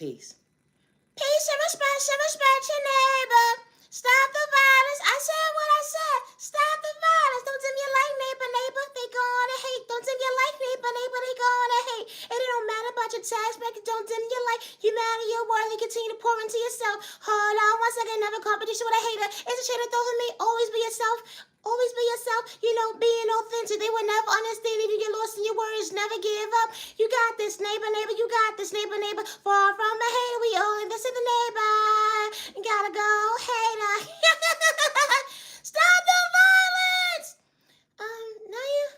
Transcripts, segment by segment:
Peace. Peace and respect your neighbor. Stop the violence. I said what I said. Stop the violence. Don't dim your light, neighbor. They gonna hate. Don't dim your light, neighbor. They gonna hate. And it don't matter about your tax bracket. Don't dim your light. You matter your worth. You continue to pour into yourself. Hold on one second. Never competition with a hater. It's a shade of throw for me. Always be yourself. Always be yourself, being authentic. They will never understand if you get lost in your words. Never give up. You got this, neighbor. You got this, neighbor. Far from the hater, we all invest in the neighbor. Gotta go, hater. Stop the violence. Naya,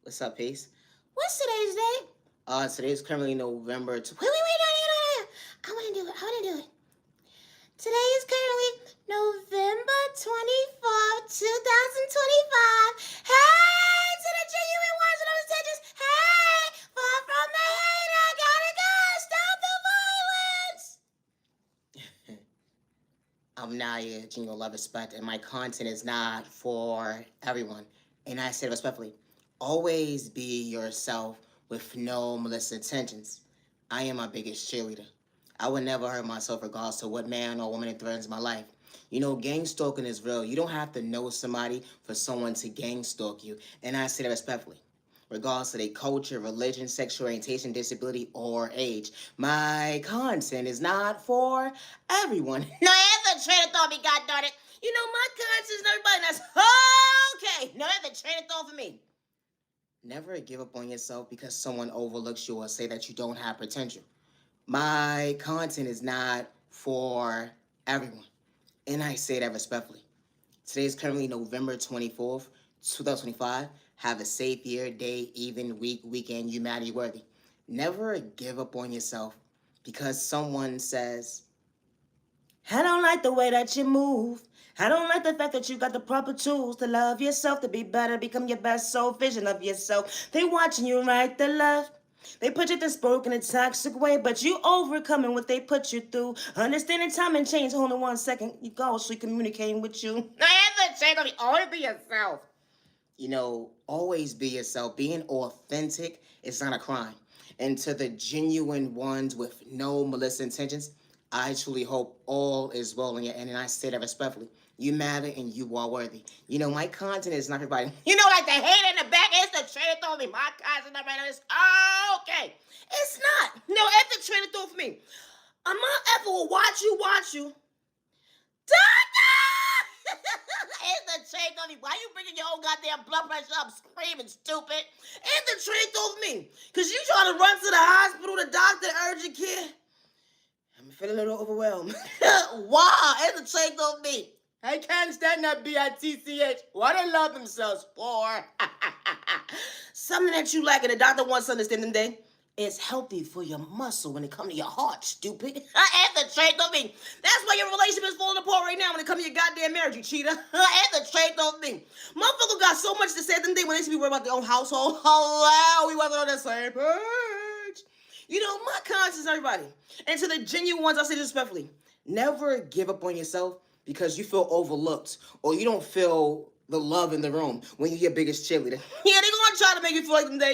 What's up, Peace? what's today's date? Today's currently November. Wait, Naya. I want to do it. Today is currently November 24th, 2025. Hey, to the genuine ones and those attentions. Hey, far from the hater. Gotta go. Stop the violence. I'm Naya, Jingle Love Respect, and my content is not for everyone. And I say respectfully, always be yourself with no malicious intentions. I am my biggest cheerleader. I would never hurt myself regardless to what man or woman threatens my life. Gang stalking is real. You don't have to know somebody for someone to gang stalk you. And I say that respectfully, regardless of their culture, religion, sexual orientation, disability, or age. My content is not for everyone. No, that's a train of thought, me, God darn it. My content is everybody. That's okay. No, that's a train of thought for me. Never give up on yourself because someone overlooks you or say that you don't have potential. My content is not for everyone. And I say that respectfully. Today is currently November 24th, 2025. Have a safe year, day, even, week, weekend, humanity worthy. Never give up on yourself because someone says, I don't like the way that you move. I don't like the fact that you got the proper tools to love yourself, to be better, become your best soul vision of yourself. They watching you right to left. They put you to spoke in a toxic way, but you overcoming what they put you through. Understanding time and change. Hold on 1 second. You go, so communicating with you. Always be yourself. Always be yourself. Being authentic is not a crime. And to the genuine ones with no malicious intentions, I truly hope all is well in your end, and I say that respectfully. You matter and you are worthy. My content is not for everybody. Like the hater in the back, it's the train of thought for me. My content right now is okay. It's not. No, it's the train of thought for me. My effort will watch you. Doctor! It's the train of thought for me. Why you bringing your own goddamn blood pressure up, screaming, stupid? It's the train of thought for me. Because you trying to run to the hospital, the doctor, urgent care. I'm feeling a little overwhelmed. Wow, it's the train of thought for me. I can't stand that B-I-T-C-H. What they love themselves for. Something that you like and the doctor wants to understand today is healthy for your muscle when it comes to your heart, stupid. And the trait of me. That's why your relationship is falling apart right now when it comes to your goddamn marriage, you cheater. And the trait of me. Motherfucker got so much to say to them when they should be worried about their own household. Hello, we wasn't on the same page. My conscience, everybody. And to the genuine ones, I say this respectfully. Never give up on yourself because you feel overlooked or you don't feel the love in the room when you're your biggest cheerleader. Yeah, they're going to try to make you feel like them today.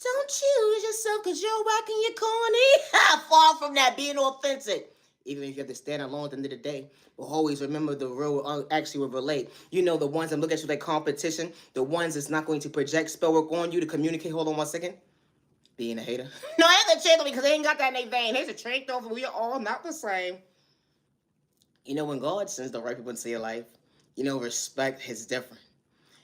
Don't choose yourself because you're whacking your corny. Far from that, being authentic. Even if you have to stand alone at the end of the day, but always remember the real actually will relate. The ones that look at you like competition, the ones that's not going to project spell work on you to communicate. Hold on 1 second. Being a hater. No, I have to check them because they ain't got that in their vein. There's a trait over. We are all not the same. When God sends the right people into your life, respect is different.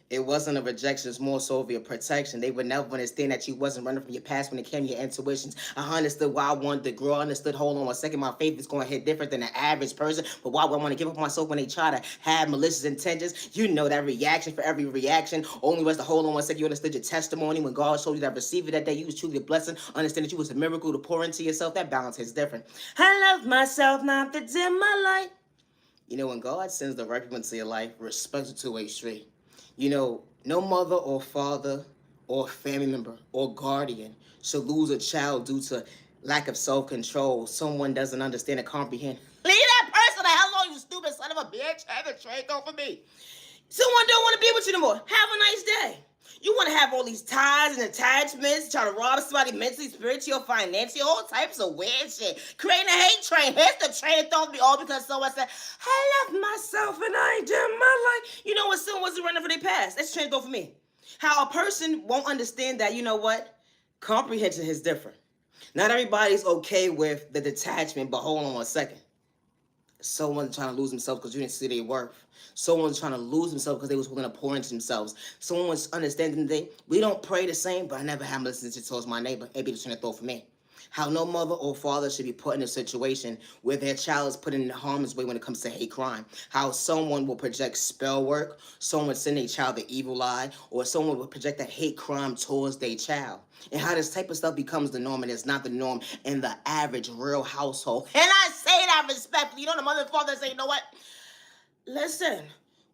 It wasn't a rejection, it's more so of your protection. They would never understand that you wasn't running from your past when it came to your intuitions. I understood why I wanted to grow. I understood, hold on 1 second, my faith is going to hit different than the average person. But why would I want to give up on myself when they try to have malicious intentions? That reaction for every reaction only was to hold on 1 second. You understood your testimony when God showed you that receive it that day. You was truly a blessing. Understand that you was a miracle to pour into yourself. That balance is different. I love myself, not to dim my light. When God sends the right people into your life, respect is a two-way street. No mother or father or family member or guardian should lose a child due to lack of self-control. Someone doesn't understand and comprehend. Leave that person the hell alone, you stupid son of a bitch. Have a tray go for me. Someone don't want to be with you no more. Have a nice day. You want to have all these ties and attachments, try to rob somebody mentally, spiritual, financially, all types of weird shit. Creating a hate train. Here's the train that thought me all because someone said, I love myself and I did my life. You know what? Someone wasn't running for their past. That's train thought for me. How a person won't understand that, you know what? Comprehension is different. Not everybody's okay with the detachment, but hold on 1 second. Someone's trying to lose themselves because you didn't see their worth. Someone's trying to lose themselves because they was willing to pour into themselves. Someone was understanding that we don't pray the same, but I never have listened to towards my neighbor. Maybe the train of thought for me. How no mother or father should be put in a situation where their child is put in harm's way when it comes to hate crime. How someone will project spell work, someone would send their child the evil eye, or someone will project that hate crime towards their child. And how this type of stuff becomes the norm and it's not the norm in the average real household. And I say that respectfully. You know, the mother and father say, you know what? Listen,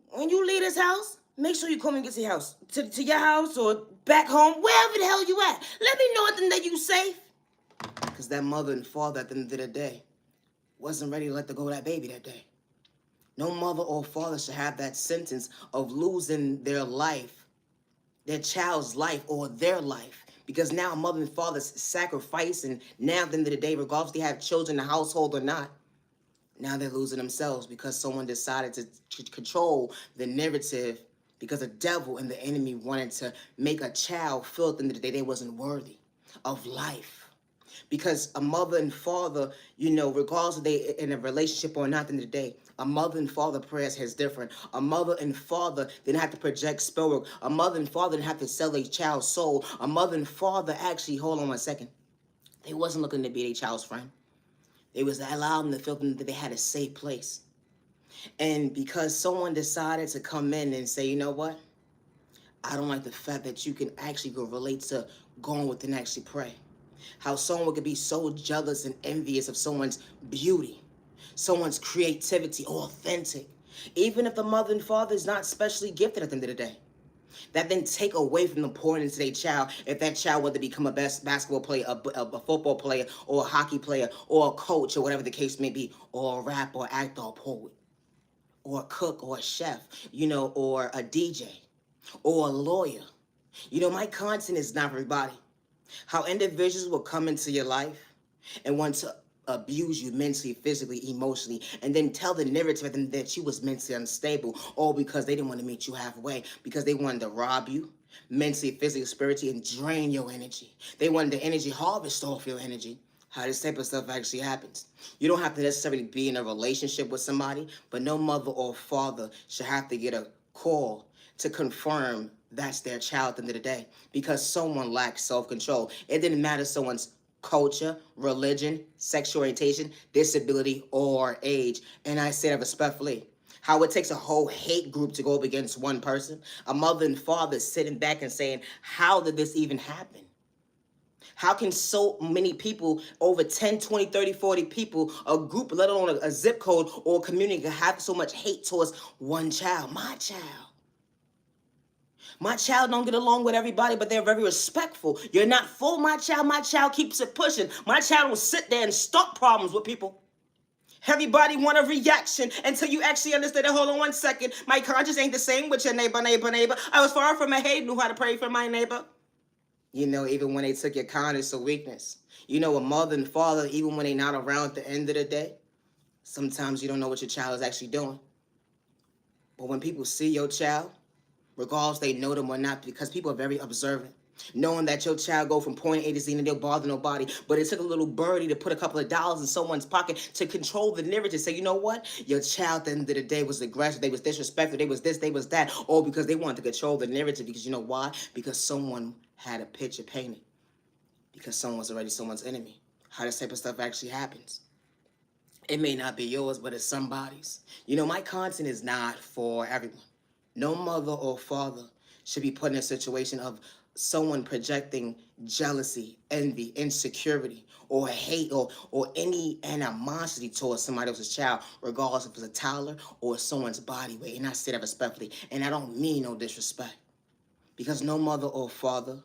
when you leave this house, make sure you come and get to your house. To your house or back home, wherever the hell you at. Let me know that you safe. Because that mother and father at the end of the day wasn't ready to let go of that baby that day. No mother or father should have that sentence of losing their life, their child's life or their life. Because now mother and father's sacrificing, now at the end of the day, regardless if they have children in the household or not, now they're losing themselves because someone decided to control the narrative because the devil and the enemy wanted to make a child feel at the end of the day they wasn't worthy of life. Because a mother and father, you know, regardless if they in a relationship or not at the end of the day, a mother and father prayers is different. A mother and father didn't have to project spell work. A mother and father didn't have to sell their child's soul. A mother and father actually, hold on 1 second, they wasn't looking to be their child's friend. They was allowing them to feel that they had a safe place. And because someone decided to come in and say, you know what? I don't like the fact that you can actually go relate to going with and actually pray. How someone could be so jealous and envious of someone's beauty, someone's creativity, authentic. Even if the mother and father is not specially gifted at the end of the day. That then take away from the pouring into their child if that child whether become a best basketball player, a football player, or a hockey player, or a coach, or whatever the case may be, or a rapper, or actor, or poet, or a cook, or a chef, you know, or a DJ, or a lawyer. You know, my content is not for everybody. How individuals will come into your life and want to abuse you mentally, physically, emotionally, and then tell the narrative of them that you was mentally unstable, all because they didn't want to meet you halfway, because they wanted to rob you mentally, physically, spiritually, and drain your energy. They wanted the energy harvest off your energy. How this type of stuff actually happens. You don't have to necessarily be in a relationship with somebody, but no mother or father should have to get a call to confirm that's their child at the end of the day because someone lacks self-control. It didn't matter someone's culture, religion, sexual orientation, disability, or age. And I say that respectfully. How it takes a whole hate group to go up against one person. A mother and father sitting back and saying, how did this even happen? How can so many people, over 10, 20, 30, 40 people, a group, let alone a zip code or a community, have so much hate towards one child? My child. My child don't get along with everybody, but they're very respectful. You're not for my child keeps it pushing. My child will sit there and start problems with people. Everybody want a reaction until you actually understand it. Hold on 1 second. My conscience ain't the same with your neighbor. I was far from a hate, knew how to pray for my neighbor. You know, even when they took your kindness or weakness. You know, a mother and father, even when they not around at the end of the day, sometimes you don't know what your child is actually doing. But when people see your child, regardless they know them or not, because people are very observant, knowing that your child go from point A to Z and they'll bother nobody, but it took a little birdie to put a couple of dollars in someone's pocket to control the narrative. Say, you know what? Your child at the end of the day was aggressive, they was disrespectful, they was this, they was that, all because they wanted to control the narrative. Because you know why? Because someone had a picture painted. Because someone was already someone's enemy. How this type of stuff actually happens. It may not be yours, but it's somebody's. You know, my content is not for everyone. No mother or father should be put in a situation of someone projecting jealousy, envy, insecurity, or hate, or any animosity towards somebody else's child, regardless if it's a toddler or someone's body weight. And I say that respectfully. And I don't mean no disrespect. Because no mother or father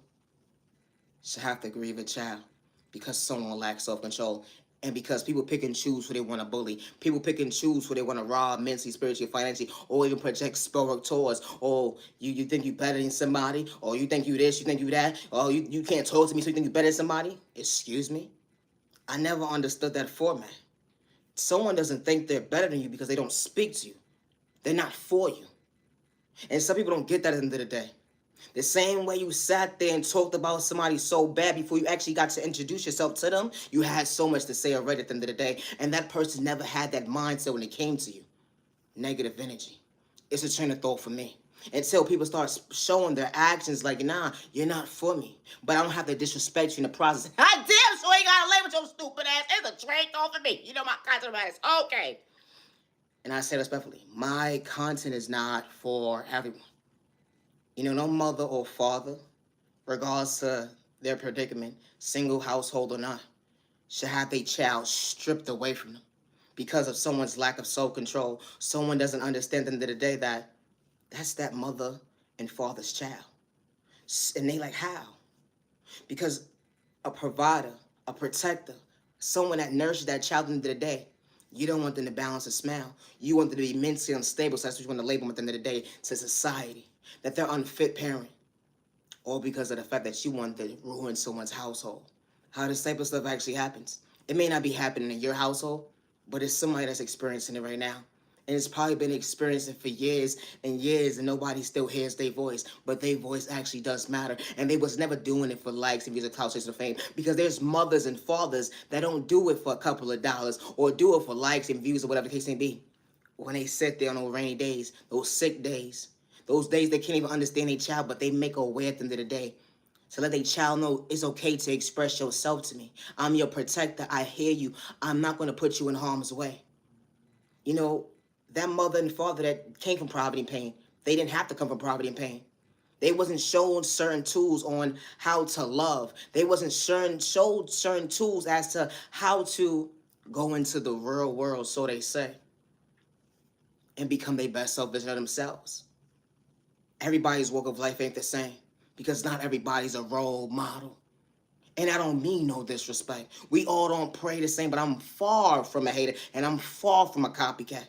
should have to grieve a child because someone lacks self-control. And because people pick and choose who they want to bully, people pick and choose who they want to rob mentally, spiritually, financially, or even project spell work towards. Or you think you better than somebody, or you think you this, you think you that, or you can't talk to me, so you think you better than somebody. Excuse me? I never understood that format. Someone doesn't think they're better than you because they don't speak to you. They're not for you. And some people don't get that at the end of the day. The same way you sat there and talked about somebody so bad before you actually got to introduce yourself to them, you had so much to say already at the end of the day, and that person never had that mindset when it came to you. Negative energy. It's a train of thought for me. Until people start showing their actions like, nah, you're not for me. But I don't have to disrespect you in the process. I damn sure ain't got to label your stupid ass. It's a train of thought for me. You know my content is okay. And I say respectfully, my content is not for everyone. You know, no mother or father, regardless of their predicament, single household or not, should have their child stripped away from them because of someone's lack of self-control. Someone doesn't understand at the end of the day that that's that mother and father's child. And they like, how? Because a provider, a protector, someone that nourishes that child at the end of the day, you don't want them to balance a smile. You want them to be mentally unstable, so that's what you want to label them at the end of the day to society. That they're unfit parent, all because of the fact that you want to ruin someone's household. How this type of stuff actually happens. It may not be happening in your household, but it's somebody that's experiencing it right now. And it's probably been experiencing for years and years, and nobody still hears their voice. But their voice actually does matter. And they was never doing it for likes and views of clout, chase, or fame. Because there's mothers and fathers that don't do it for a couple of dollars or do it for likes and views or whatever the case may be. When they sit there on those rainy days, those sick days, those days they can't even understand their child, but they make a way at the end of the day. To let their child know it's okay to express yourself to me. I'm your protector. I hear you. I'm not going to put you in harm's way. You know, that mother and father that came from poverty and pain, they didn't have to come from poverty and pain. They wasn't shown certain tools on how to love. They wasn't showed certain tools as to how to go into the real world, so they say, and become their best self version of themselves. Everybody's walk of life ain't the same because not everybody's a role model. And I don't mean no disrespect. We all don't pray the same, but I'm far from a hater and I'm far from a copycat.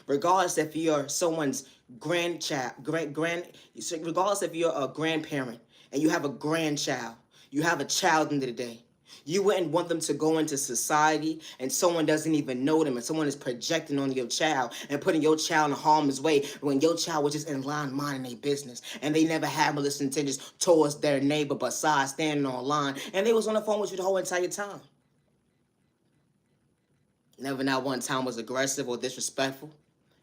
Regardless if you're someone's grandchild, regardless if you're a grandparent and you have a grandchild, you have a child into the day. You wouldn't want them to go into society and someone doesn't even know them and someone is projecting on your child and putting your child in harm's way when your child was just in line minding their business and they never had malicious intentions towards their neighbor besides standing online and they was on the phone with you the whole entire time. Never not one time was aggressive or disrespectful.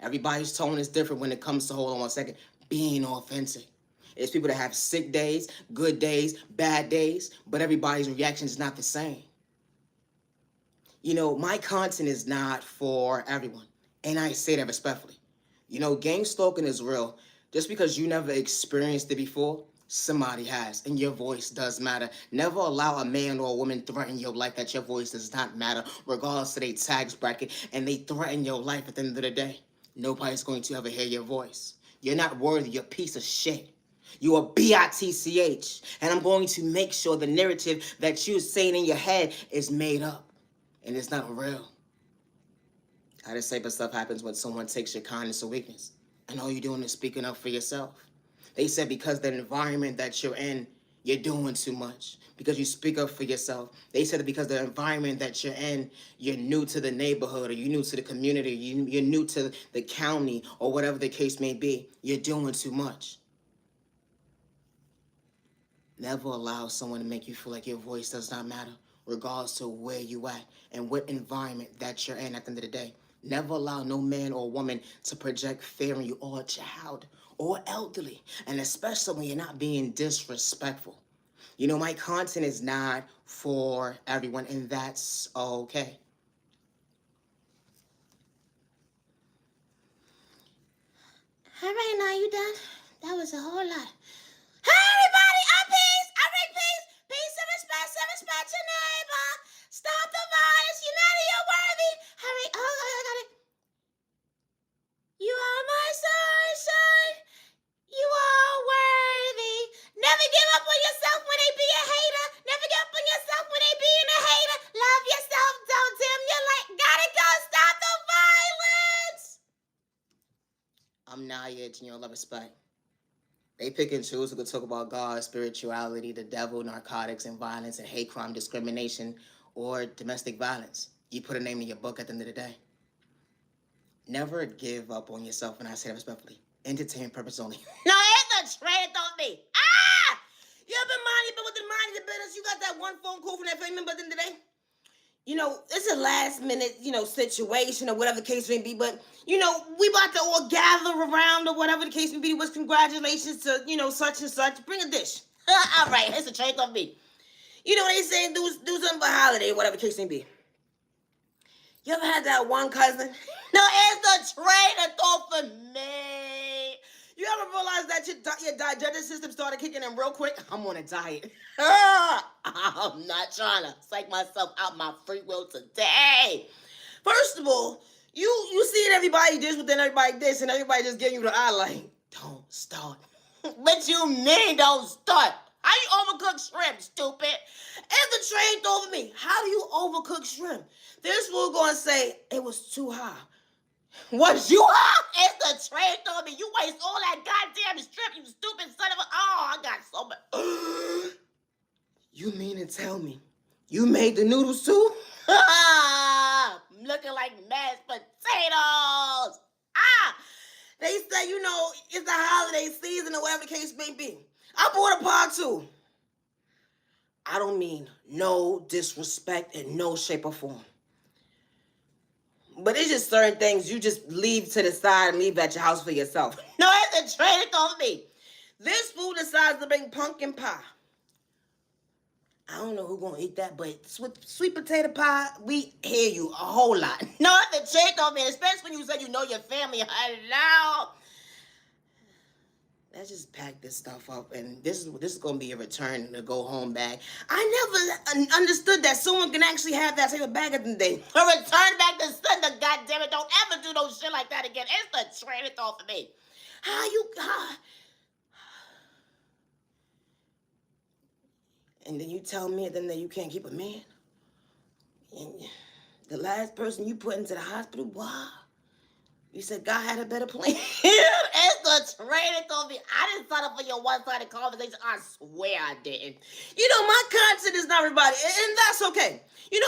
Everybody's tone is different when it comes to, hold on one second, being authentic. It's people that have sick days, good days, bad days, but everybody's reaction is not the same. You know, my content is not for everyone, and I say that respectfully. You know, gang stalking is real. Just because you never experienced it before, somebody has, and your voice does matter. Never allow a man or a woman threaten your life that your voice does not matter, regardless of their tax bracket, and they threaten your life at the end of the day. Nobody's going to ever hear your voice. You're not worthy, you're a piece of shit. You are bitch, and I'm going to make sure the narrative that you're saying in your head is made up, and it's not real. How this type of stuff happens when someone takes your kindness or weakness, and all you're doing is speaking up for yourself. They said because the environment that you're in, you're doing too much. Because you speak up for yourself. They said that because the environment that you're in, you're new to the neighborhood, or you're new to the community, you're new to the county, or whatever the case may be. You're doing too much. Never allow someone to make you feel like your voice does not matter, regardless to where you at and what environment that you're in at the end of the day. Never allow no man or woman to project fear in you, or a child, or elderly, and especially when you're not being disrespectful. You know, my content is not for everyone, and that's okay. All right, now you done? That was a whole lot. Hey, everybody, I'm Peace. I bring peace. Peace and respect your neighbor. Stop the violence. You matter, you're worthy. Hurry. Oh, I got it. You are my sunshine. You are worthy. Never give up on yourself when they be a hater. Never give up on yourself when they being a hater. Love yourself. Don't I'm Naya, Junior Love Respect. They pick and choose who could talk about God, spirituality, the devil, narcotics, and violence, and hate crime, discrimination, or domestic violence. You put a name in your book at the end of the day. Never give up on yourself, and I say that respectfully. Entertainment purpose only. No, it's a trade on me. Ah! You ever minded but with the mind of the business? You got that one phone call from that family member at the end of the day? You know, it's a last minute, situation or whatever the case may be, but, we about to all gather around or whatever the case may be with congratulations to, such and such. Bring a dish. All right, here's a trade on me. You know what they say, do something for holiday, whatever the case may be. You ever had that one cousin? No, it's the trainer thought for me. You ever realize that your digestive system started kicking in real quick? I'm on a diet. I'm not trying to psych myself out my free will today. First of all, you seeing everybody this, but then everybody this, and everybody just giving you the eye like, don't start. What you mean don't start? How you overcook shrimp, stupid? If the train over me, how do you overcook shrimp? This fool gonna say it was too high. Was you high? It's the train over me. You waste all that goddamn shrimp, you stupid son of a... Oh, I got so much... You mean to tell me you made the noodles too? Looking like mashed potatoes. They say, it's the holiday season or whatever the case may be. I bought a pot too. I don't mean no disrespect in no shape or form. But it's just certain things you just leave to the side and leave at your house for yourself. No, it's a trade on me. This fool decides to bring pumpkin pie. I don't know who's gonna eat that, but sweet potato pie, we hear you a whole lot. No, it's a trade on me, especially when you say you know your family. Hello. Let's just pack this stuff up, and this is gonna be a return to go home bag. I never understood that someone can actually have that type of bag at the day. A return back to Sunday, goddammit! Don't ever do no shit like that again. It's the train off of me. And then you tell me then that you can't keep a man. And the last person you put into the hospital, wow. You said God had a better plan. It's the train on me. I didn't sign up for your one-sided conversation. I swear I didn't. My content is not everybody, and that's okay.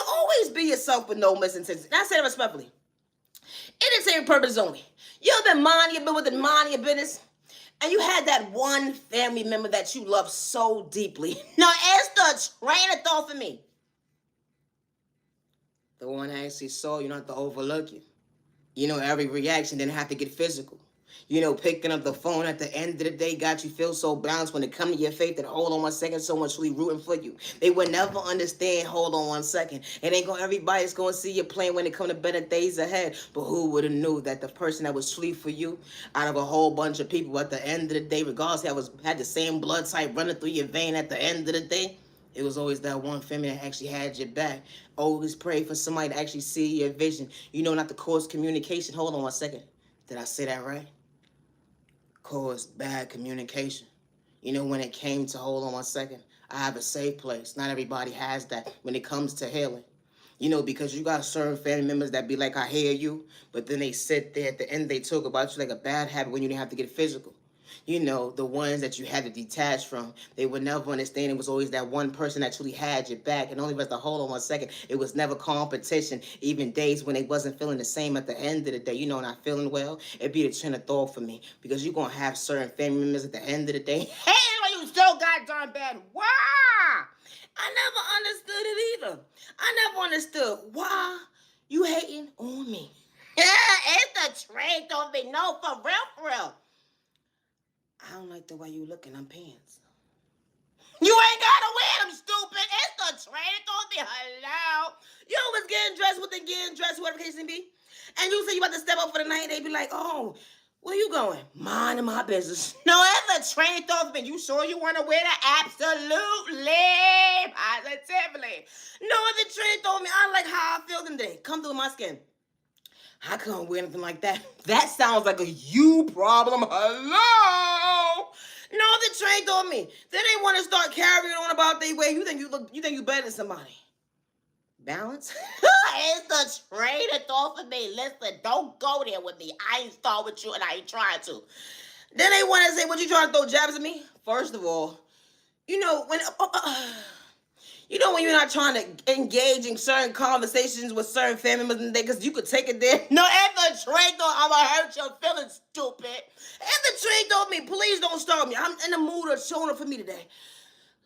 Always be yourself with no misintention. I say that respectfully. Entertainment purpose only. You ever been minding your business? And you had that one family member that you love so deeply. No, it's the train of thought for me. The one I actually saw, you don't have to overlook you. Every reaction didn't have to get physical. Picking up the phone at the end of the day got you feel so balanced when it come to your faith that hold on 1 second, someone truly rooting for you. They would never understand, hold on 1 second. It ain't everybody's going to see you playing when it come to better days ahead. But who would have knew that the person that was truly for you out of a whole bunch of people at the end of the day, regardless had the same blood type running through your vein at the end of the day, it was always that one family that actually had your back. Always pray for somebody to actually see your vision. Not to cause communication. Hold on 1 second. Did I say that right? Cause bad communication. When it came to hold on 1 second, I have a safe place. Not everybody has that when it comes to healing. Because you got certain family members that be like, I hear you, but then they sit there at the end, they talk about you like a bad habit when you didn't have to get physical. The ones that you had to detach from, they would never understand. It was always that one person that truly had your back. And only was to hold on 1 second. It was never competition. Even days when they wasn't feeling the same at the end of the day, not feeling well, it'd be the train of thought for me. Because you're going to have certain family members at the end of the day. Hey, why you so goddamn bad? Why? I never understood it either. I never understood why you hating on me. Yeah, it's the train on me. No, for real. I don't like the way you look in them pants. You ain't gotta wear them, stupid. It's the train on me. Hello. You was getting dressed, whatever the case may be. And you say you about to step up for the night, they be like, oh, where you going? Minding my business. No, it's a train on me. You sure you want to wear that? Absolutely. Positively. No, it's a train on me. I like how I feel today. Come through my skin. I couldn't wear anything like that. That sounds like a you problem. Hello. No, the train told me. Then they want to start carrying on about their way. You think you better than somebody. Balance? It's the train of thought for me. Listen, don't go there with me. I ain't start with you and I ain't trying to. Then they want to say, what you trying to throw jabs at me? First of all, you know, when you're not trying to engage in certain conversations with certain family members, because you could take it there. No, and the train thought I'ma hurt your feelings, stupid. And the train told me, please don't start me. I'm in the mood of showing up for me today.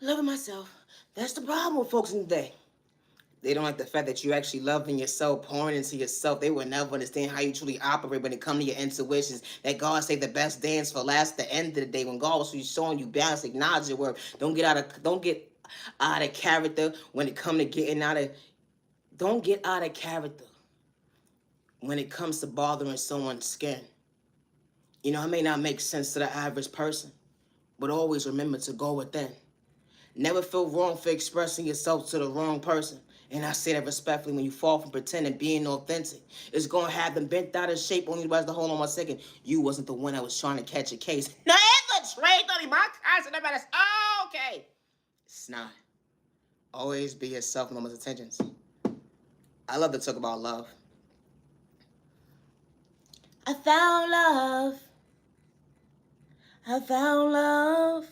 Loving myself. That's the problem with folks in the day. They don't like the fact that you actually loving yourself, pouring into yourself. They will never understand how you truly operate when it comes to your intuitions. That God say the best dance for last. The end of the day, when God was showing you balance, acknowledge your work. Don't get out of character when it comes to getting out of. Don't get out of character when it comes to bothering someone's skin. You know, it may not make sense to the average person, but always remember to go within. Never feel wrong for expressing yourself to the wrong person. And I say that respectfully, when you fall from pretending being authentic, it's going to have them bent out of shape only to hold on 1 second. You wasn't the one that was trying to catch a case. No, it's the train thought my constant about this. Oh, okay. It's not. Always be yourself, no one's attentions. I love to talk about love. I found love. I found love.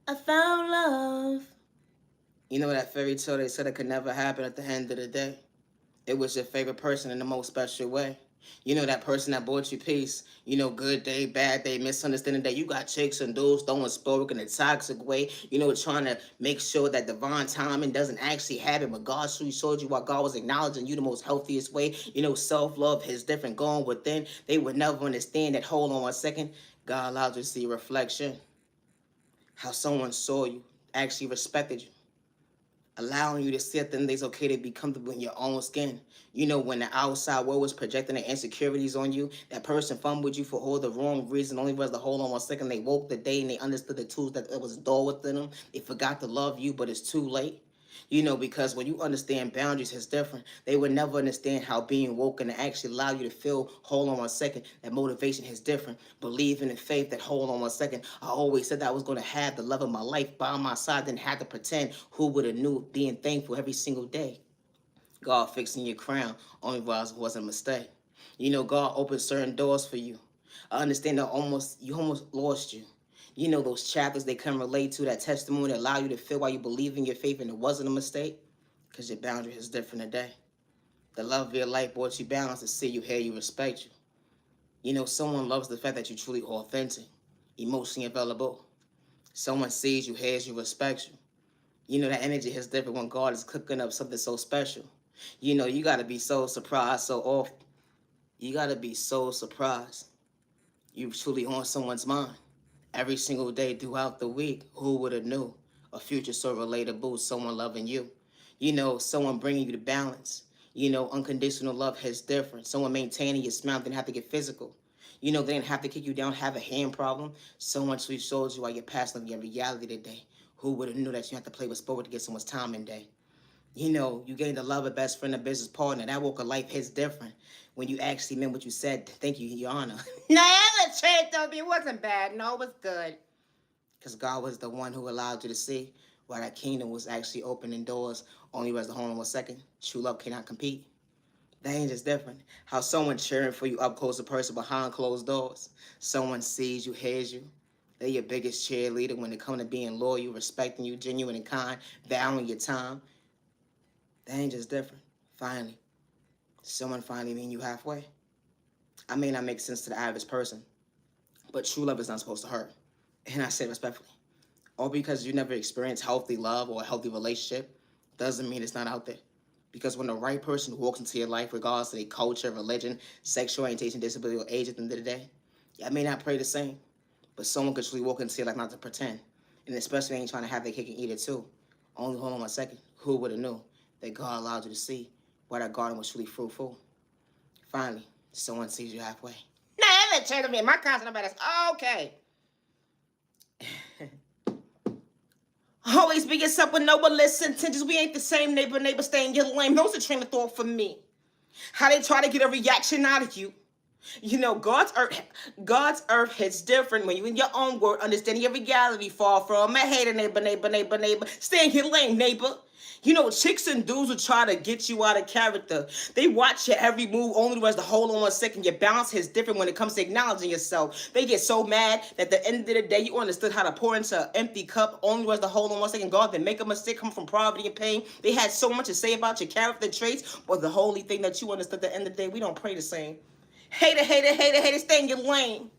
I found love. You know that fairy tale they said it could never happen at the end of the day? It was your favorite person in the most special way. You know that person that brought you peace. You know, good day, bad day, misunderstanding day. You got chicks and dudes throwing spoke in a toxic way. You know, trying to make sure that divine timing doesn't actually happen. But God truly showed you while God was acknowledging you the most healthiest way. You know, self-love is different going within. They would never understand that. Hold on 1 second. God allowed you to see reflection. How someone saw you, actually respected you. Allowing you to see that then it's okay to be comfortable in your own skin. You know, when the outside world was projecting their insecurities on you, that person fumbled you for all the wrong reason. Only was to hold on 1 second. They woke the day and they understood the tools that it was dull within them. They forgot to love you, but it's too late. You know, because when you understand boundaries, it's different. They would never understand how being woken to actually allow you to feel, hold on 1 second, that motivation is different. Believing in faith that, hold on 1 second, I always said that I was going to have the love of my life by my side, then had to pretend. Who would have knew being thankful every single day? God fixing your crown only wasn't a mistake. You know, God opened certain doors for you. I understand that you almost lost you. You know, those chapters they can relate to, that testimony that allow you to feel why you believe in your faith and it wasn't a mistake, because your boundary is different today. The love of your life brought you balance to see you, hear you, respect you. You know, someone loves the fact that you're truly authentic, emotionally available. Someone sees you, hears you, respects you. You know, that energy is different when God is cooking up something so special. You know, you got to be so surprised so often. You got to be so surprised. You truly on someone's mind. Every single day throughout the week, who would have knew? A future so relatable, someone loving you. You know, someone bringing you to balance. You know, unconditional love is different. Someone maintaining your smile didn't have to get physical. You know, they didn't have to kick you down, have a hand problem. Someone truly shows you why you're passing your reality today. Who would have knew that you have to play with sport to get someone's time in day? You know, you gained a lover, best friend, a business partner. That walk of life hits different when you actually meant what you said. Thank you, Your Honor. No, the train thought it wasn't bad. No, it was good. Because God was the one who allowed you to see why that kingdom was actually opening doors. Only was the hold on 1 second. True love cannot compete. That ain't just different. How someone cheering for you up close, a person behind closed doors. Someone sees you, hears you. They're your biggest cheerleader when it comes to being loyal, respecting you, genuine and kind, valuing your time. That ain't just different. Finally, someone finally meeting you halfway. I may not make sense to the average person, but true love is not supposed to hurt. And I say respectfully, all because you never experienced healthy love or a healthy relationship doesn't mean it's not out there. Because when the right person walks into your life, regardless of their culture, religion, sexual orientation, disability, or age at the end of the day, I may not pray the same, but someone could truly walk into your life not to pretend. And especially when you're trying to have their cake and eat it too. Only hold on 1 second. Who would have knew that God allowed you to see why that garden was truly fruitful? Finally, someone sees you halfway. No, that train to me. My constant about this. Okay. Always be yourself with no illicit intentions. We ain't the same neighbor, stay in your lane. Those are train of thought for me. How they try to get a reaction out of you. You know, God's earth hits different when you in your own word, understanding your reality, far from a hater, neighbor. Stay in your lane, neighbor. You know, chicks and dudes will try to get you out of character. They watch your every move, only the rest to hold on 1 second. Your balance is different when it comes to acknowledging yourself. They get so mad that at the end of the day, you understood how to pour into an empty cup, only was to hold on 1 second. God, then make a mistake, come from poverty and pain. They had so much to say about your character traits, but the holy thing that you understood at the end of the day, we don't pray the same. Hater, hater, hater, hater, stay in your lane.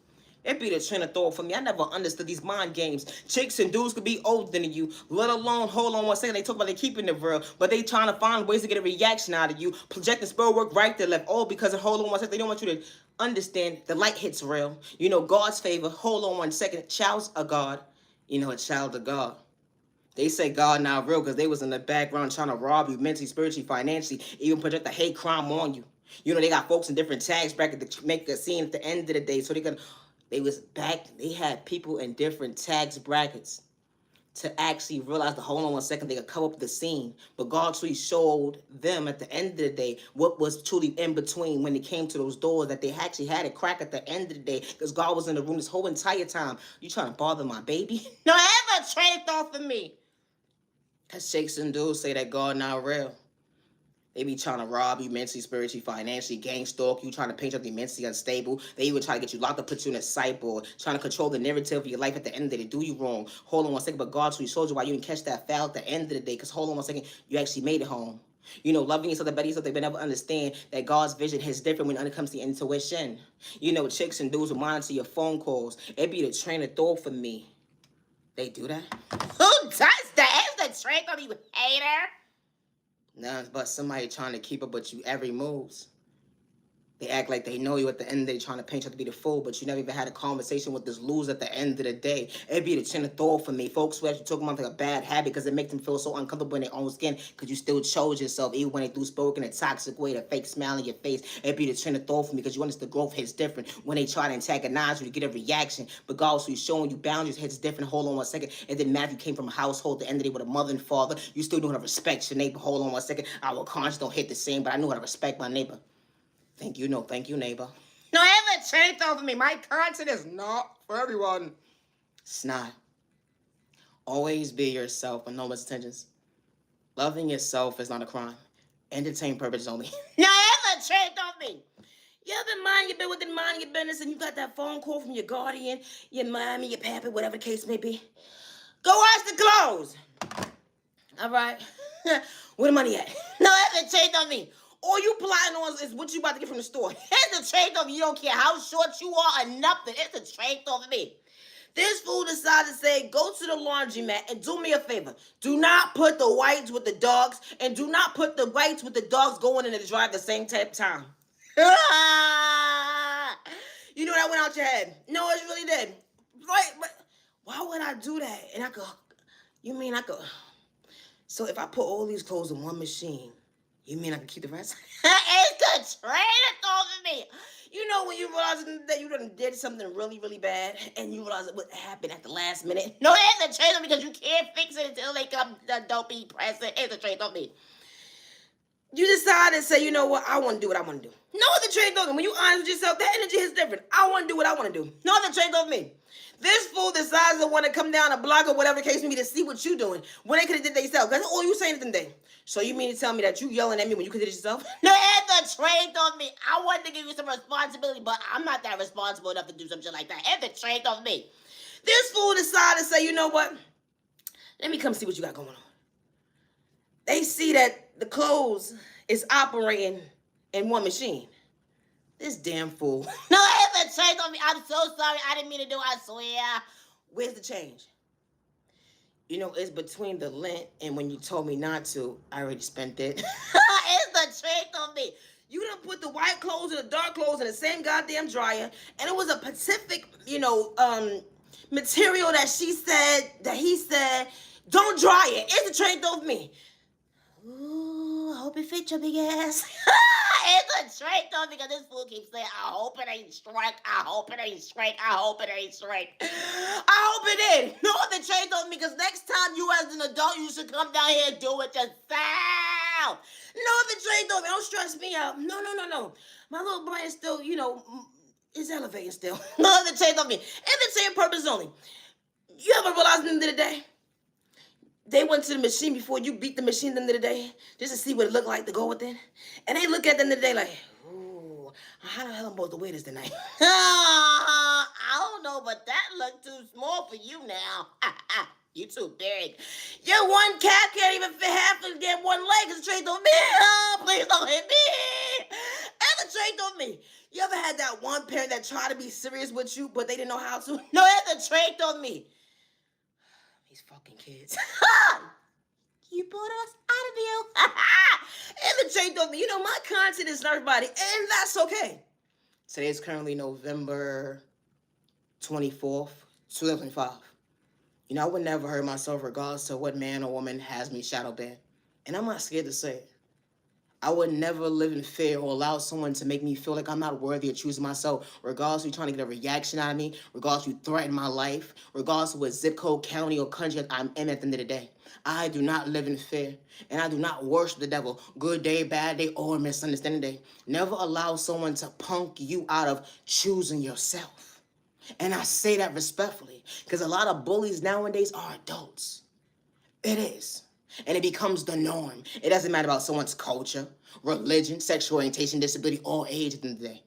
It be the train of thought for me. I never understood these mind games. Chicks and dudes could be older than you, let alone hold on 1 second. They talk about they keeping it real, but they trying to find ways to get a reaction out of you. Projecting spell work right to left, all because of hold on 1 second. They don't want you to understand the light hits real. You know, God's favor. Hold on 1 second. Child's of God. You know, a child of God. They say God not real because they was in the background trying to rob you mentally, spiritually, financially, even project a hate crime on you. You know, they got folks in different tax brackets to make a scene at the end of the day, so they had people in different tax brackets to actually realize the hold on 1 second, they could come up with the scene. But God truly showed them at the end of the day what was truly in between when it came to those doors, that they actually had a crack at the end of the day because God was in the room this whole entire time. You trying to bother my baby? No, ever trade off of me. Because chicks and dudes say that God not real. They be trying to rob you mentally, spiritually, financially, gang stalk you, trying to paint you up mentally unstable. They even try to get you locked up, put you in a cyborg, trying to control the narrative of your life at the end of the day. They do you wrong. Hold on 1 second, but God truly showed you why you didn't catch that foul at the end of the day. Because hold on 1 second, you actually made it home. You know, loving yourself, the better yourself, they never understand that God's vision is different when it comes to intuition. You know, chicks and dudes will monitor your phone calls. It be the train of thought for me. They do that? Who does that? It's the train of you hater. Nothing but somebody trying to keep up with you every moves. They act like they know you at the end of the day, trying to paint you to be the fool, but you never even had a conversation with this loser at the end of the day. It'd be the chin of thought for me. Folks who actually talk about like a bad habit because it makes them feel so uncomfortable in their own skin because you still chose yourself, even when they do spoke in a toxic way, the fake smile on your face. It'd be the chin of thought for me because you understand the growth hits different when they try to antagonize you to get a reaction. But God also showing you boundaries hits different. Hold on 1 second. It didn't matter if you came from a household at the end of the day with a mother and father. You still know how to respect your neighbor. Hold on 1 second. Our conscience don't hit the same, but I know how to respect my neighbor. Thank you, neighbor. No, ever change over me. My content is not for everyone. It's not. Always be yourself with no misintentions. Loving yourself is not a crime. Entertain purposes only. No, ever change over me. You ever minding your business and you got that phone call from your guardian, your mommy, your pappy, whatever the case may be? Go wash the clothes. All right. Where the money at? No, ever change on me. All you plotting on is what you about to get from the store. It's a trade off. You don't care how short you are or nothing. It's a trade off of me. This fool decided to say, go to the laundromat and do me a favor. Do not put the whites with the dogs, and do not put the whites with the dogs going in the dryer at the same time. You know that went out your head. No, it really did. Right, but why would I do that? And I could. So if I put all these clothes in one machine, you mean I can keep the rest? It's the train of me. You know when you realize that you done did something really, really bad, and you realize what happened at the last minute? No, it's a train of me because you can't fix it until they come. Don't be pressing. It's a train of me. You decide and say, you know what? I want to do what I want to do. No other trade off. When you honest with yourself, that energy is different. I want to do what I want to do. No other trade off me. This fool decides to want to come down a block or whatever the case may be to see what you doing when they could have did themselves. That's all you saying today. So you mean to tell me that you yelling at me when you could have did it yourself? No, it's a trade on me. I wanted to give you some responsibility, but I'm not that responsible enough to do some shit like that. It's a trade on me. This fool decided to say, you know what? Let me come see what you got going on. They see that the clothes is operating in one machine. This damn fool. No, it's a change on me. I'm so sorry. I didn't mean to do it. I swear. Where's the change? You know, it's between the lint and when you told me not to. I already spent it. It's the change on me. You done put the white clothes and the dark clothes in the same goddamn dryer. And it was a Pacific, material that he said, don't dry it. It's the change of me. Ooh, I hope it fits your big ass. It's a straight though because this fool keeps saying, I hope it ain't straight. I hope it ain't straight. I hope it ain't straight. I hope it is. No other trade on me because next time you as an adult, you should come down here and do it yourself. No other trade on me. Don't stress me out. No. My little brain is still, is elevating still. No other trade on me. Entertainment purpose only. You ever realize at the end of the day? They went to the machine before you beat the machine at the end of the day, just to see what it looked like to go with it. And they look at the end of the day like, ooh, how the hell am I supposed to wear this tonight? I don't know, but that looked too small for you now. You too big. Your one cat can't even fit half and get one leg. It's straight on me. Oh, please don't hit me. It's straight on me. You ever had that one parent that tried to be serious with you, but they didn't know how to? No, it's a trait on me. These fucking kids. You brought us out of you. And the trait on me. You know, my content is not everybody, and that's okay. Today is currently November 24th, 2025. You know, I would never hurt myself regardless to what man or woman has me shadow banned. And I'm not scared to say it. I would never live in fear or allow someone to make me feel like I'm not worthy of choosing myself, regardless of you trying to get a reaction out of me, regardless of you threaten my life, regardless of what zip code, county, or country I'm in at the end of the day. I do not live in fear, and I do not worship the devil. Good day, bad day, or misunderstanding day. Never allow someone to punk you out of choosing yourself. And I say that respectfully, because a lot of bullies nowadays are adults. It is. And it becomes the norm. It doesn't matter about someone's culture, religion, sexual orientation, disability, or age at the end of the day.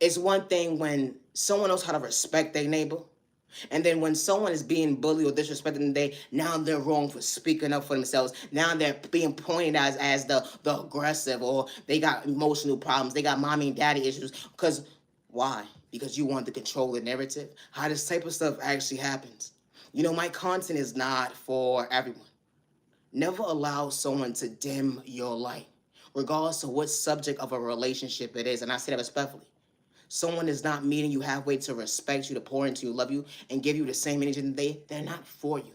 It's one thing when someone knows how to respect their neighbor, and then when someone is being bullied or disrespected in the day, now they're wrong for speaking up for themselves. Now they're being pointed as the aggressive, or they got emotional problems. They got mommy and daddy issues. Because why? Because you want to control the narrative. How this type of stuff actually happens. You know, my content is not for everyone. Never allow someone to dim your light, regardless of what subject of a relationship it is. And I say that respectfully. Someone is not meeting you halfway to respect you, to pour into you, love you, and give you the same energy that they're not for you.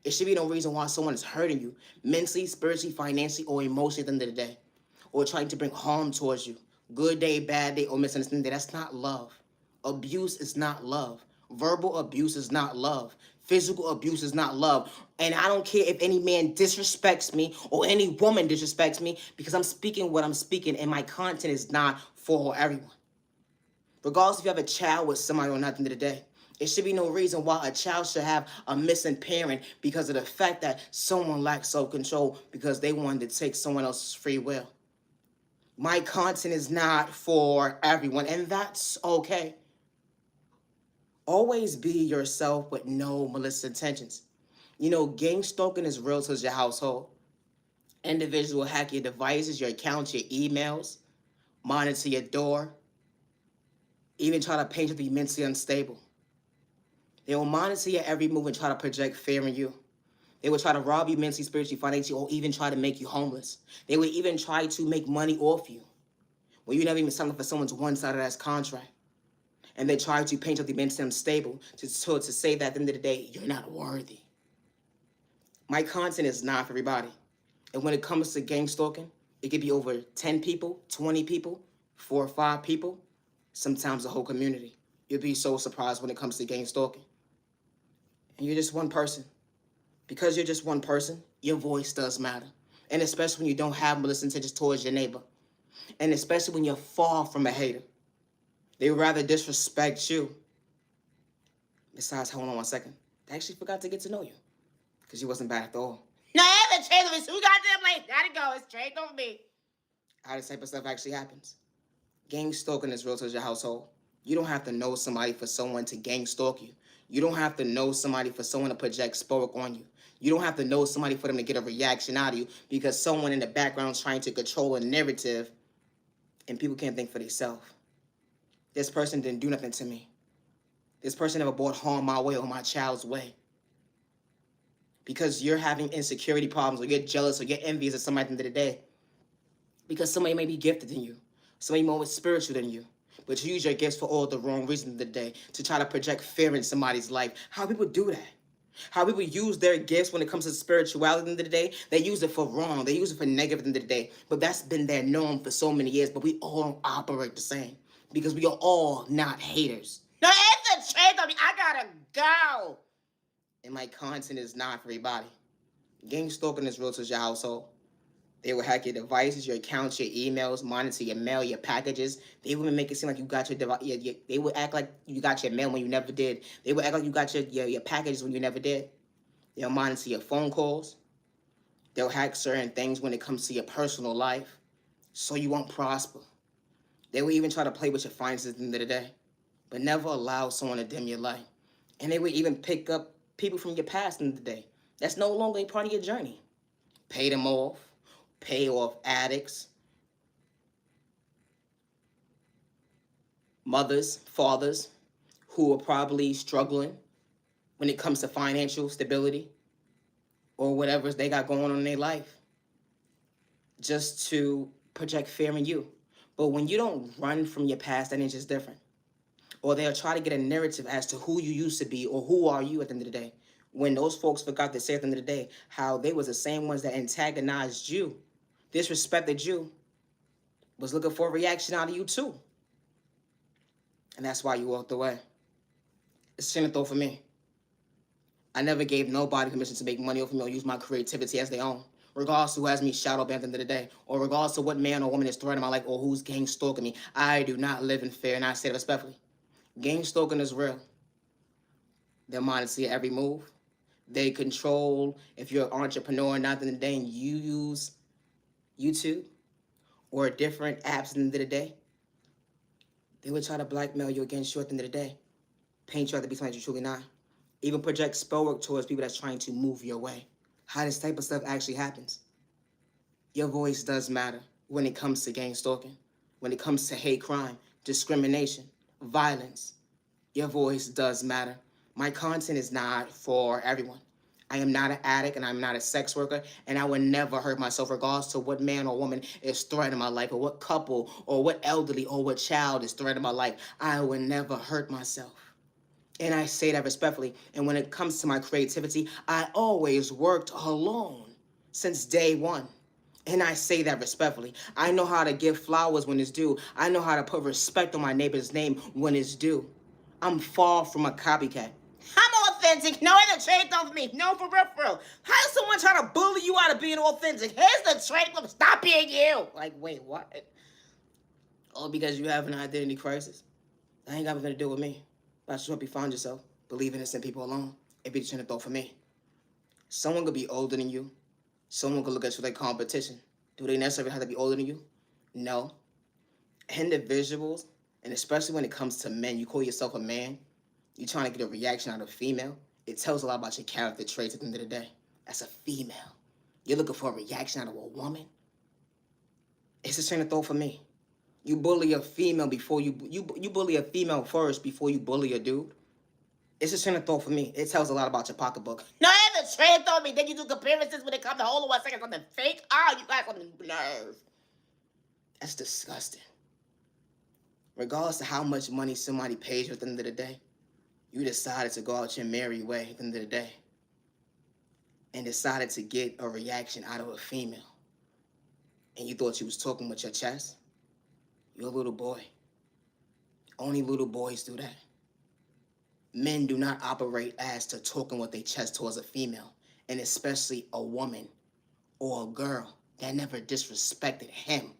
It should be no reason why someone is hurting you, mentally, spiritually, financially, or emotionally at the end of the day, or trying to bring harm towards you. Good day, bad day, or misunderstanding day. That's not love. Abuse is not love. Verbal abuse is not love. Physical abuse is not love. And I don't care if any man disrespects me or any woman disrespects me, because I'm speaking what I'm speaking, and my content is not for everyone. Regardless if you have a child with somebody or not at the end of the day, it should be no reason why a child should have a missing parent because of the fact that someone lacks self-control because they wanted to take someone else's free will. My content is not for everyone, and that's okay. Always be yourself with no malicious intentions. You know, gang stalking is real to your household. Individuals will hack your devices, your accounts, your emails, monitor your door, even try to paint you to be mentally unstable. They will monitor your every move and try to project fear in you. They will try to rob you mentally, spiritually, financially, or even try to make you homeless. They will even try to make money off you when you never even signed up for someone's one-sided ass contract. And they try to paint you to be mentally unstable to say that at the end of the day, you're not worthy. My content is not for everybody. And when it comes to gang stalking, it could be over 10 people, 20 people, 4 or 5 people, sometimes the whole community. You'll be so surprised when it comes to gang stalking. And you're just one person. Because you're just one person, your voice does matter. And especially when you don't have malicious intentions towards your neighbor. And especially when you're far from a hater. They would rather disrespect you. Besides, hold on one second. They actually forgot to get to know you. Because you wasn't bad at all. No, I haven't changed it. Who got them? Like, gotta go. It's straight on me. How this type of stuff actually happens. Gang stalking is real to your household. You don't have to know somebody for someone to gang stalk you. You don't have to know somebody for someone to project spoke on you. You don't have to know somebody for them to get a reaction out of you because someone in the background is trying to control a narrative and people can't think for themselves. This person didn't do nothing to me. This person never brought harm my way or my child's way. Because you're having insecurity problems, or you're jealous, or you're envious of somebody at the end of the day. Because somebody may be gifted than you. Somebody more spiritual than you. But you use your gifts for all the wrong reasons of the day, to try to project fear in somebody's life. How people do that? How people use their gifts when it comes to spirituality at the end of the day? They use it for wrong. They use it for negative at the end of the day. But that's been their norm for so many years. But we all don't operate the same. Because we are all not haters. No, it's a change on me. I gotta go. And my content is not for everybody. Gang stalking is real to your household. They will hack your devices, your accounts, your emails, monitor your mail, your packages. They will make it seem like you got your device. They will act like you got your mail when you never did. They will act like you got your packages when you never did. They'll monitor your phone calls. They'll hack certain things when it comes to your personal life so you won't prosper. They will even try to play with your finances at the end of the day, but never allow someone to dim your light. And they will even pick up people from your past at the end of the day. That's no longer a part of your journey. Pay them off. Pay off addicts, mothers, fathers who are probably struggling when it comes to financial stability or whatever they got going on in their life, just to project fear in you. But when you don't run from your past, that is just different. Or they'll try to get a narrative as to who you used to be or who are you at the end of the day. When those folks forgot to say at the end of the day how they was the same ones that antagonized you, disrespected you, was looking for a reaction out of you too. And that's why you walked away. It's a throw for me. I never gave nobody permission to make money off me or use my creativity as their own, regardless of who has me shadow banned at the end of the day, or regardless of what man or woman is threatening my life or who's gang stalking me. I do not live in fear, and I say it respectfully. Gang stalking is real. They're monitoring every move. They control if you're an entrepreneur or not at the end of the day and you use YouTube or different apps at the end of the day. They would try to blackmail you against you at the end of the day. Paint you out to be something you're truly not. Even project spell work towards people that's trying to move your way. How this type of stuff actually happens. Your voice does matter when it comes to gang stalking, when it comes to hate crime, discrimination, violence. Your voice does matter. My content is not for everyone. I am not an addict and I'm not a sex worker, and I would never hurt myself regardless to what man or woman is threatening my life or what couple or what elderly or what child is threatening my life. I would never hurt myself. And I say that respectfully. And when it comes to my creativity, I always worked alone since day one. And I say that respectfully. I know how to give flowers when it's due. I know how to put respect on my neighbor's name when it's due. I'm far from a copycat. I'm authentic. No, it's a trade off me. No, for real, for real. How does someone try to bully you out of being authentic? Here's the trade off. Stop being you. Like, wait, what? All because you have an identity crisis. That ain't got nothing to do with me. But I just hope you find yourself believing innocent people alone. It'd be the train of thought for me. Someone could be older than you. Someone could look at you like competition. Do they necessarily have to be older than you? No. Individuals, and especially when it comes to men, you call yourself a man, you're trying to get a reaction out of a female, it tells a lot about your character traits at the end of the day. That's a female. You're looking for a reaction out of a woman? It's a train of thought for me. You bully a female before you bully a female first before you bully a dude. It's a train of thought for me. It tells a lot about your pocketbook. No, I have a train of thought me. Then you do comparisons when it comes to hold on 1 second, something fake. Oh, you got something nerve. That's disgusting. Regardless of how much money somebody pays you at the end of the day, you decided to go out your merry way at the end of the day and decided to get a reaction out of a female. And you thought you was talking with your chest? You're a little boy. Only little boys do that. Men do not operate as to talking with their chest towards a female, and especially a woman or a girl that never disrespected him.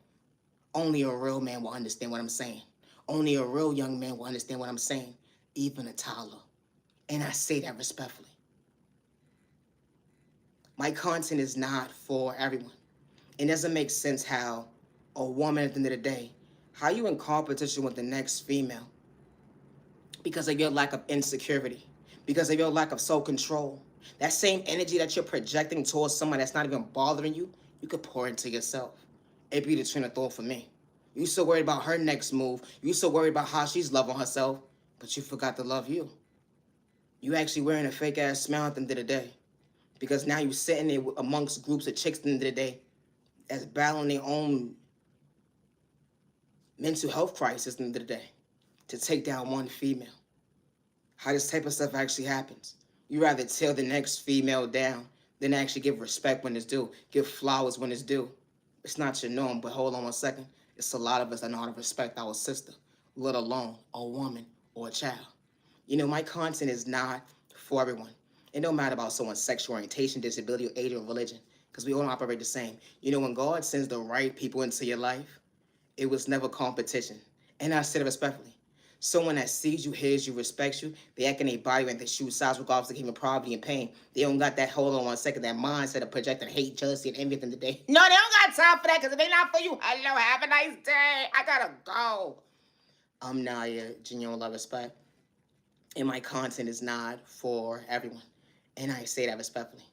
Only a real man will understand what I'm saying. Only a real young man will understand what I'm saying, even a toddler. And I say that respectfully. My content is not for everyone. It doesn't make sense how a woman at the end of the day, how you in competition with the next female because of your lack of insecurity, because of your lack of self-control. That same energy that you're projecting towards someone that's not even bothering you, you could pour into yourself. It'd be the train of thought for me. You so worried about her next move. You so worried about how she's loving herself, but you forgot to love you. You actually wearing a fake-ass smile at the end of the day because now you're sitting there amongst groups of chicks at the end of the day that's battling their own mental health crisis at the end of the day to take down one female. How this type of stuff actually happens. You rather tear the next female down than actually give respect when it's due, give flowers when it's due. It's not your norm, but hold on 1 second. It's a lot of us that know how to respect our sister, let alone a woman or a child. You know, my content is not for everyone. It don't matter about someone's sexual orientation, disability, or age or religion, because we all don't operate the same. You know, when God sends the right people into your life, it was never competition. And I said it respectfully. Someone that sees you, hears you, respects you, they act in their body and their shoe size regardless of human poverty and pain. They don't got that, hold on 1 second, that mindset of projecting hate, jealousy, and everything today. No, they don't got time for that because if they not for you, hello, have a nice day. I gotta go. I'm Naya, genuine love, respect. And my content is not for everyone. And I say that respectfully.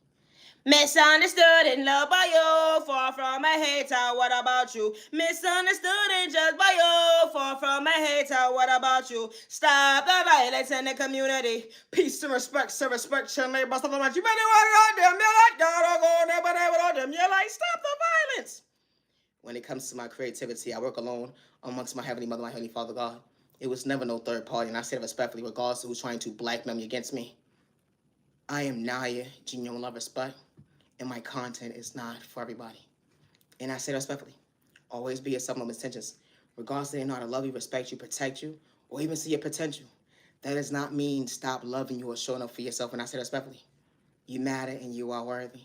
Misunderstood and loved by you, far from a hater, what about you? Misunderstood and judged by you, far from a hater, what about you? Stop the violence in the community. Peace and respect, your neighbor, stop the violence. You better want to them, you're like, God, go there, but them, you're like, stop the violence. When it comes to my creativity, I work alone amongst my Heavenly Mother, my Heavenly Father God. It was never no third party, and I say it respectfully, regardless of who's trying to blackmail me against me. I am Naya, genuine love, respect. And my content is not for everybody. And I say that respectfully. Always be yourself, no intentions. Regardless if they know how to love you, respect you, protect you, or even see your potential. That does not mean stop loving you or showing up for yourself. And I say that respectfully. You matter and you are worthy.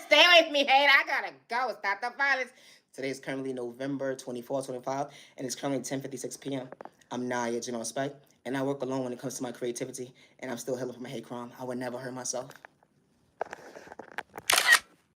Stay with me, hate. I gotta go. Stop the violence. Today is currently November 24, 25, and it's currently 10:56 p.m. I'm Naya, genuine respect, and I work alone when it comes to my creativity, and I'm still healing from a hate crime. I would never hurt myself.